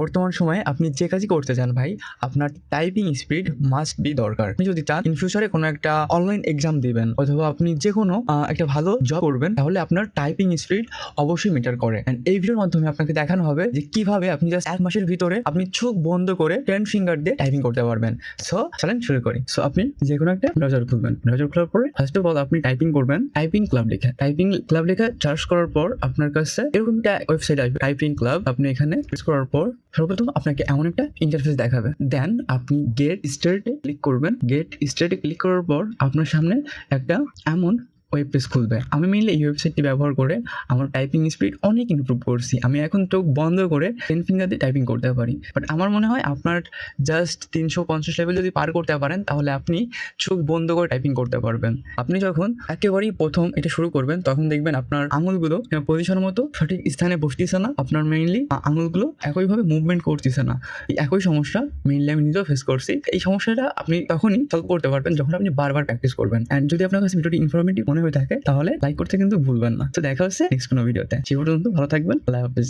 বর্তমান সময়ে আপনি যে কাজই করতে চান ভাই, আপনার টাইপিং স্পিড মাস্ট বি দরকার। আপনি যদি চান ইন ফিউচারে কোনো একটা অনলাইন এক্সাম দিবেন অথবা আপনি যে কোনো একটা ভালো জব করবেন, তাহলে আপনার টাইপিং স্পিড অবশ্যই ম্যাটার করে। এন্ড এই ভিডিওর মাধ্যমে আপনাকে দেখানো হবে যে কিভাবে আপনি জাস্ট 1 মাসের ভিতরে আপনি চোখ বন্ধ করে 10 ফিঙ্গার দিয়ে টাইপিং করতে পারবেন। সো চলেন শুরু করি। সো আপনি যে কোনো একটা ব্রাউজার খুলবেন। ব্রাউজার খোলার পরে ফার্স্ট অফ অল আপনি টাইপিং করবেন টাইপিং ক্লাব লেখা সার্চ করার পর আপনার কাছে এরকম একটা ওয়েবসাইট আসবে টাইপিং ক্লাব। আপনি এখানে সার্চ করার পর সর্বপ্রথম আপনাকে এমন একটা ইন্টারফেস দেখাবে। দেন আপনি গেট স্টার্টে ক্লিক করবেন। গেট স্টার্টে ক্লিক করার পর আপনার সামনে একটা এমন ওয়েব পেজ খুলবে। আমি মেইনলি এই ওয়েবসাইটটি ব্যবহার করে আমার টাইপিং স্পিড অনেক ইমপ্রুভ করছি। আমি এখন চোখ বন্ধ করে 10 ফিঙ্গার দিয়ে টাইপিং করতে পারি। বাট আমার মনে হয় আপনার জাস্ট 350 লেভেল যদি পার করতে পারেন, তাহলে আপনি চোখ বন্ধ করে টাইপিং করতে পারবেন। আপনি যখন একেবারেই প্রথম এটা শুরু করবেন, তখন দেখবেন আপনার আঙুলগুলো পজিশন মতো সঠিক স্থানে বসতেছে না। আপনার মেইনলি আঙুলগুলো একইভাবে মুভমেন্ট করতেছে না। এই একই সমস্যা মেইনলি আমি নিজেও ফেস করছি। এই সমস্যাটা আপনি তখনই সলভ করতে পারবেন যখন আপনি বারবার প্র্যাকটিস করবেন। অ্যান্ড যদি আপনার কাছে ভিডিওটি ইনফরমেটিভ মনে হয়ে থাকে, তাহলে লাইক করতে কিন্তু ভুলবেন না। তো দেখা হচ্ছে নেক্সট কোনো ভিডিওতে। সে পর্যন্ত ভালো থাকবেন। আল্লাহ হাফেজ।